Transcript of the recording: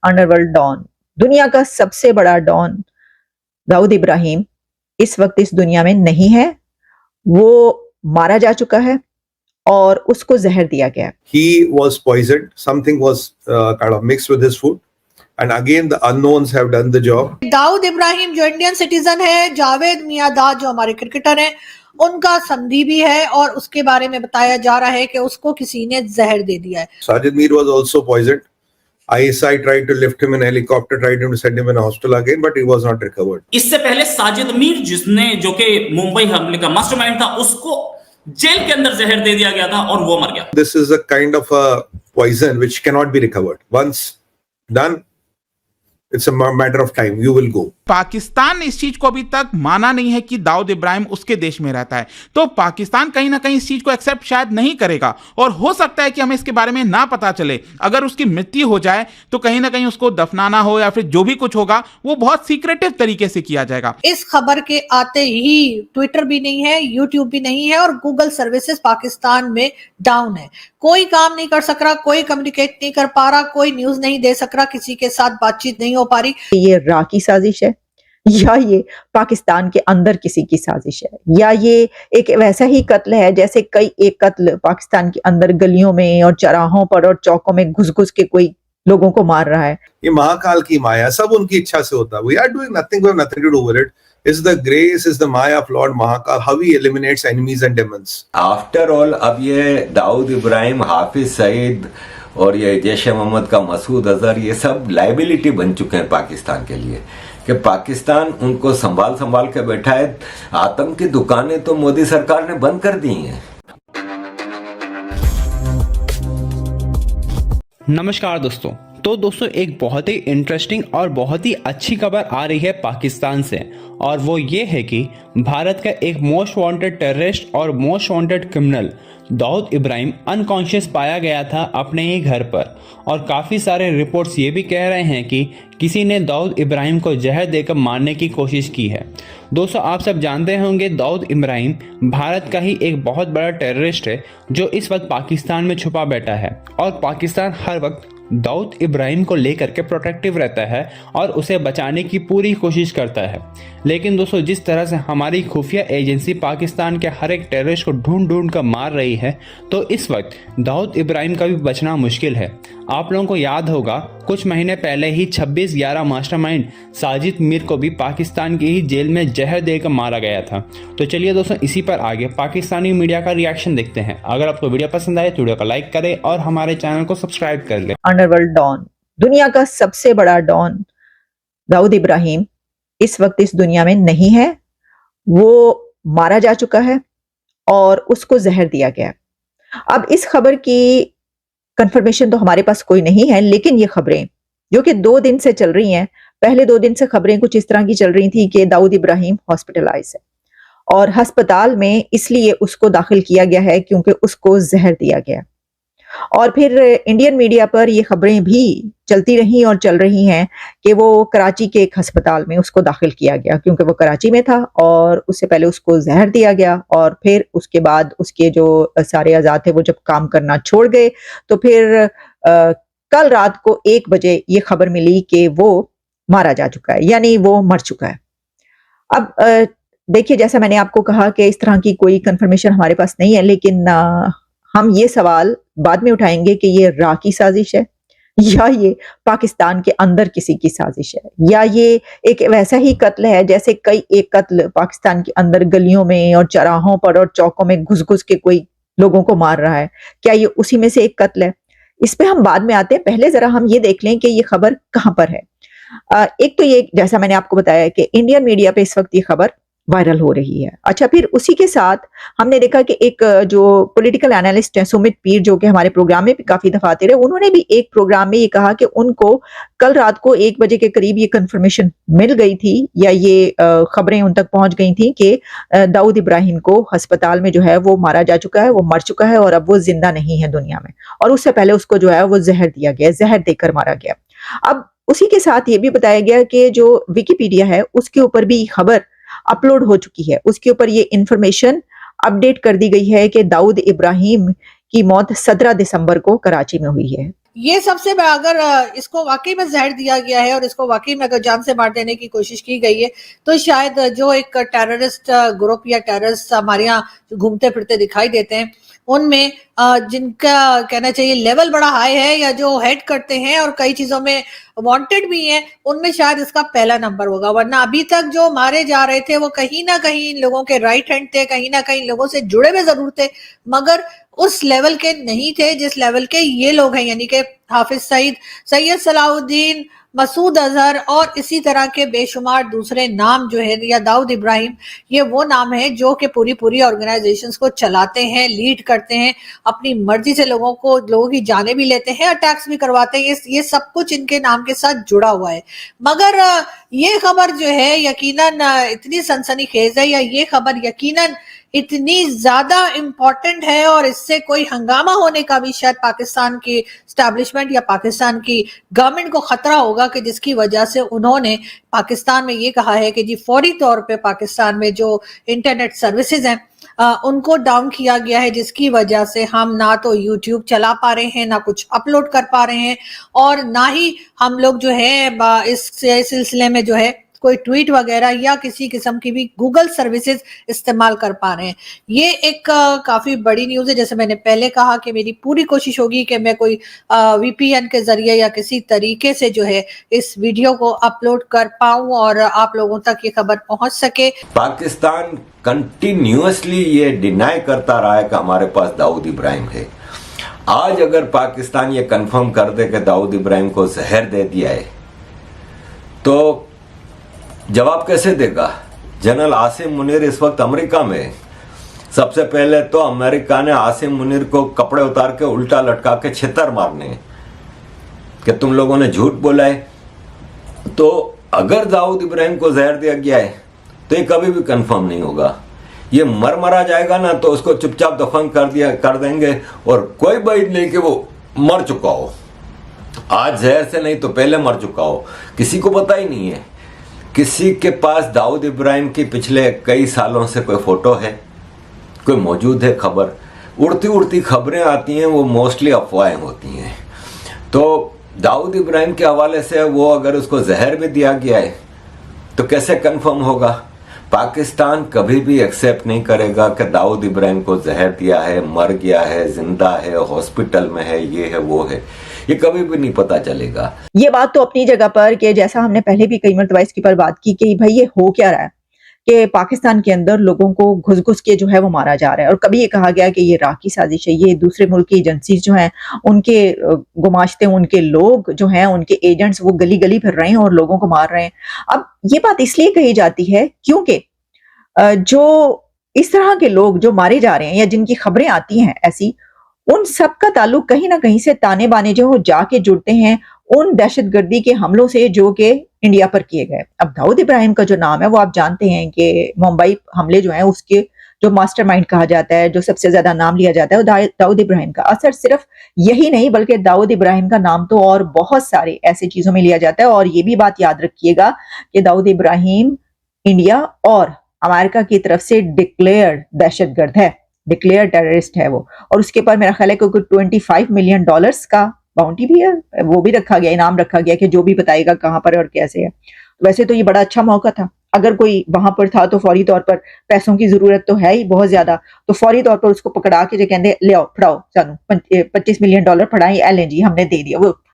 Underworld don, दुनिया का सबसे बड़ा डॉन दाऊद इब्राहिम इस वक्त इस दुनिया में नहीं है। वो मारा जा चुका है और उसको जहर दिया गया। He was poisoned. Something was kind of mixed with his food. And again, the unknowns have done the job. Dawood Ibrahim जो इंडियन सिटीजन है, जावेद मियांदाद जो हमारे क्रिकेटर हैं, उनका संधि भी है और उसके बारे में बताया जा रहा है कि उसको किसी ने जहर दे दिया है। Sajid Mir was also poisoned. ISI tried to lift him in helicopter, tried to send him in a hospital again, but he was not recovered. इससे पहले साजिद मीर जिसने जो कि मुंबई हमले का मास्टरमाइंड था, उसको जेल के अंदर जहर दे दिया गया था और वो मर गया। This is a kind of a poison which cannot be recovered. Once done, it's a matter of time. You will go. Pakistan ने इस चीज को अभी तक माना नहीं है कि दाऊद इब्राहिम उसके देश में रहता है, तो पाकिस्तान कहीं ना कहीं इस चीज को एक्सेप्ट शायद नहीं करेगा और हो सकता है कि हमें इसके बारे में ना पता चले। अगर उसकी मृत्यु हो जाए तो कहीं ना कहीं उसको दफनाना हो या फिर जो भी कुछ होगा वो बहुत सीक्रेटिव तरीके से किया जाएगा। इस खबर के आते ही ट्विटर भी नहीं है, यूट्यूब भी नहीं है और गूगल सर्विसेज पाकिस्तान में डाउन है। कोई काम नहीं कर सक रहा, कोई कम्युनिकेट नहीं कर पा रहा, कोई न्यूज नहीं दे सक रहा, किसी के साथ बातचीत नहीं हो पा रही। ये रा की साजिश है या ये पाकिस्तान के अंदर किसी की साजिश है या ये एक वैसा ही कत्ल है जैसे कई एक कत्ल पाकिस्तान के अंदर गलियों में और चौराहों पर और चौकों में घुस घुस के कोई लोगों को मार रहा है। ये महाकाल की माया, सब उनकी इच्छा से होता है। We are doing nothing, we have nothing to do with it. It's the grace, it's the Maya of Lord Mahakal, how he eliminates enemies and demons. After all, अब ये दाऊद इब्राहिम, हाफिज सईद और ये जैश ए मोहम्मद का मसूद अजहर, ये सब लाइबिलिटी बन चुके हैं पाकिस्तान के लिए कि पाकिस्तान उनको संभाल संभाल के बैठा है। आतंक की दुकानें तो मोदी सरकार ने बंद कर दी हैं। नमस्कार दोस्तों, एक बहुत ही इंटरेस्टिंग और बहुत ही अच्छी खबर आ रही है पाकिस्तान से और वो ये है कि भारत का एक मोस्ट वांटेड टेररिस्ट और most wanted criminal Dawood Ibrahim unconscious पाया गया था अपने ही घर पर और काफ़ी सारे रिपोर्ट्स ये भी कह रहे हैं कि किसी ने दाऊद इब्राहिम को जहर देकर मारने की कोशिश की है। दोस्तों, आप सब जानते होंगे दाऊद इब्राहिम भारत का ही एक बहुत बड़ा टेररिस्ट है जो इस वक्त पाकिस्तान में छुपा बैठा है और पाकिस्तान हर वक्त दाऊद इब्राहिम को लेकर के प्रोटेक्टिव रहता है और उसे बचाने की पूरी कोशिश करता है। लेकिन दोस्तों, जिस तरह से हमारी खुफिया एजेंसी पाकिस्तान के हर एक टेररिस्ट को ढूंढ ढूंढ कर मार रही है, तो इस वक्त दाऊद इब्राहिम का भी बचना मुश्किल है। आप लोगों को याद होगा कुछ महीने पहले ही 26/11 मास्टरमाइंड साजिद मीर को भी पाकिस्तान की ही जेल में जहर देकर मारा गया था। तो चलिए दोस्तों, इसी पर आगे पाकिस्तानी मीडिया का रिएक्शन देखते हैं। अगर आपको वीडियो पसंद आए तो वीडियो को लाइक करें और हमारे चैनल को सब्सक्राइब कर लें। अंडरवर्ल्ड डॉन, दुनिया का सबसे बड़ा डॉन दाऊद इब्राहिम इस वक्त इस दुनिया में नहीं है। वो मारा जा चुका है और उसको जहर दिया गया। अब इस खबर की कंफर्मेशन तो हमारे पास कोई नहीं है, लेकिन ये खबरें जो कि 2 दिन से चल रही हैं, पहले 2 दिन से खबरें कुछ इस तरह की चल रही थी कि दाऊद इब्राहिम हॉस्पिटलाइज है और अस्पताल में इसलिए उसको दाखिल किया गया है क्योंकि उसको जहर दिया गया। और फिर इंडियन मीडिया पर ये खबरें भी चलती रही और चल रही हैं कि वो कराची के एक अस्पताल में उसको दाखिल किया गया क्योंकि वो कराची में था और उससे पहले उसको जहर दिया गया और फिर उसके बाद उसके जो सारे आज़ाद थे वो जब काम करना छोड़ गए तो फिर कल रात को 1 बजे ये खबर मिली कि वो मारा जा चुका है, यानी वो मर चुका है। अब देखिए, जैसा मैंने आपको कहा कि इस तरह की कोई कंफर्मेशन हमारे पास नहीं है, लेकिन हम ये सवाल बाद में उठाएंगे कि ये रा की साजिश है या ये पाकिस्तान के अंदर किसी की साजिश है या ये एक वैसा ही कत्ल है जैसे कई एक कत्ल पाकिस्तान के अंदर गलियों में और चौराहों पर और चौकों में घुस घुस के कोई लोगों को मार रहा है। क्या ये उसी में से एक कत्ल है? इस पे हम बाद में आते हैं। पहले जरा हम ये देख लें कि ये खबर कहां पर है। एक तो ये, जैसा मैंने आपको बताया कि इंडियन मीडिया पे इस वक्त ये खबर वायरल हो रही है। अच्छा, फिर उसी के साथ हमने देखा कि एक जो पॉलिटिकल एनालिस्ट है सुमित पीर, जो कि हमारे प्रोग्राम में भी काफी दफा आते रहे, उन्होंने भी एक प्रोग्राम में ये कहा कि उनको कल रात को 1 बजे के करीब ये कंफर्मेशन मिल गई थी या ये खबरें उन तक पहुंच गई थी कि दाऊद इब्राहिम को अस्पताल में जो है वो मारा जा चुका है, वो मर चुका है और अब वो जिंदा नहीं है दुनिया में, और उससे पहले उसको जो है वो जहर दिया गया, जहर देकर मारा गया। अब उसी के साथ ये भी बताया गया कि जो विकिपीडिया है उसके ऊपर भी खबर अपलोड हो चुकी है, उसके ऊपर ये इंफॉर्मेशन अपडेट कर दी गई है कि दाऊद इब्राहिम की मौत 17 दिसंबर को कराची में हुई है। ये सबसे बड़ा, अगर इसको वाकई में जहर दिया गया है और इसको वाकई में अगर जान से मार देने की कोशिश की गई है, तो शायद जो एक टेररिस्ट ग्रुप या टेररिस्ट हमारे यहाँ घूमते फिरते दिखाई देते हैं, उनमें जिनका कहना चाहिए लेवल बड़ा हाई है या जो हेड करते हैं और कई चीजों में वांटेड भी हैं, उनमें शायद इसका पहला नंबर होगा। वरना अभी तक जो मारे जा रहे थे वो कहीं ना कहीं इन लोगों के राइट हैंड थे, कहीं ना कहीं लोगों से जुड़े हुए जरूर थे, मगर उस लेवल के नहीं थे जिस लेवल के ये लोग हैं, यानी कि हाफिज सईद, सैयद सलाउद्दीन, मसूद अजहर और इसी तरह के बेशुमार दूसरे नाम जो है, या दाऊद इब्राहिम, ये वो नाम है जो कि पूरी ऑर्गेनाइजेशंस को चलाते हैं, लीड करते हैं, अपनी मर्जी से लोगों की जानें भी लेते हैं, अटैक्स भी करवाते हैं। ये सब कुछ इनके नाम के साथ जुड़ा हुआ है। मगर ये खबर जो है यकीनन इतनी सनसनीखेज है, या ये खबर यकीनन इतनी ज्यादा इंपॉर्टेंट है और इससे कोई हंगामा होने का भी शायद पाकिस्तान की एस्टैब्लिशमेंट या पाकिस्तान की गवर्नमेंट को खतरा होगा, कि जिसकी वजह से उन्होंने पाकिस्तान में ये कहा है कि जी फौरी तौर पे पाकिस्तान में जो इंटरनेट सर्विसेज हैं उनको डाउन किया गया है, जिसकी वजह से हम ना तो यूट्यूब चला पा रहे हैं, ना कुछ अपलोड कर पा रहे हैं, और ना ही हम लोग जो है इस सिलसिले में जो है कोई ट्वीट वगैरह या किसी किस्म की भी गूगल सर्विसेज इस्तेमाल कर पा रहे हैं। ये एक काफी बड़ी न्यूज है। जैसे मैंने पहले कहा कि मेरी पूरी कोशिश होगी कि मैं कोई वीपीएन के जरिए या किसी तरीके से जो है इस वीडियो को अपलोड कर पाऊं और आप लोगों तक ये खबर पहुंच सके। पाकिस्तान कंटिन्यूअसली ये डिनाई करता रहा है कि हमारे पास दाऊद इब्राहिम है। आज अगर पाकिस्तान ये कंफर्म कर दे कि दाऊद इब्राहिम को जहर दे दिया है, तो जवाब कैसे देगा? जनरल आसिम मुनीर इस वक्त अमेरिका में है। सबसे पहले तो अमेरिका ने आसिम मुनीर को कपड़े उतार के उल्टा लटका के छितर मारने कि तुम लोगों ने झूठ बोला है। तो अगर दाऊद इब्राहिम को जहर दिया गया है तो ये कभी भी कंफर्म नहीं होगा। ये मरा जाएगा ना, तो उसको चुपचाप दफन कर देंगे और कोई बात नहीं कि वो मर चुका हो। आज जहर से नहीं तो पहले मर चुका हो, किसी को पता ही नहीं है। किसी के पास दाऊद इब्राहिम की पिछले कई सालों से कोई फोटो है, कोई मौजूद है खबर? उड़ती खबरें आती हैं, वो मोस्टली अफवाहें होती हैं। तो दाऊद इब्राहिम के हवाले से वो अगर उसको जहर भी दिया गया है तो कैसे कंफर्म होगा? पाकिस्तान कभी भी एक्सेप्ट नहीं करेगा कि दाऊद इब्राहिम को जहर दिया है, मर गया है, जिंदा है, हॉस्पिटल में है, ये है वो है, ये कभी भी नहीं पता चलेगा। ये बात तो अपनी जगह पर कि जैसा हमने पहले भी कई मरतबा इसके पर बात की कि भाई ये हो क्या रहा है कि पाकिस्तान के अंदर लोगों को घुस के जो है वो मारा जा रहा है। और कभी ये कहा गया कि ये इराक की साजिश है, ये दूसरे मुल्क की एजेंसी जो हैं उनके गुमाश्ते, उनके लोग जो हैं, उनके एजेंट्स वो गली गली फिर रहे हैं और लोगों को मार रहे हैं। अब ये बात इसलिए कही जाती है क्योंकि जो इस तरह के लोग जो मारे जा रहे हैं या जिनकी खबरें आती हैं ऐसी, उन सब का ताल्लुक कहीं ना कहीं से ताने बाने जो जाके जुड़ते हैं उन दहशतगर्दी के हमलों से जो कि इंडिया पर किए गए। अब दाऊद इब्राहिम का जो नाम है वो आप जानते हैं कि मुंबई हमले जो हैं उसके जो मास्टरमाइंड कहा जाता है, जो सबसे ज्यादा नाम लिया जाता है, वो दाऊद इब्राहिम का। असर सिर्फ यही नहीं बल्कि दाऊद इब्राहिम का नाम तो और बहुत सारे ऐसी चीजों में लिया जाता है। और ये भी बात याद रखिएगा कि दाऊद इब्राहिम इंडिया और अमेरिका की तरफ से डिक्लेयर्ड दहशतगर्द है, डिक्लेयर टेररिस्ट है वो। और उसके पर मेरा ख्याल है कि 25 मिलियन डॉलर्स का बाउंटी भी है, वो भी रखा गया, इनाम रखा गया कि जो भी बताएगा कहां पर और कैसे है। वैसे तो ये बड़ा अच्छा मौका था, अगर कोई वहां पर था तो फौरी तौर पर, पैसों की जरूरत तो है ही बहुत ज्यादा, तो फौरी तौर पर उसको पकड़ा के जो कहते ले आओ फड़ाओ सानू 25 मिलियन डॉलर फड़ाई, LNG हमने दे दिया, वो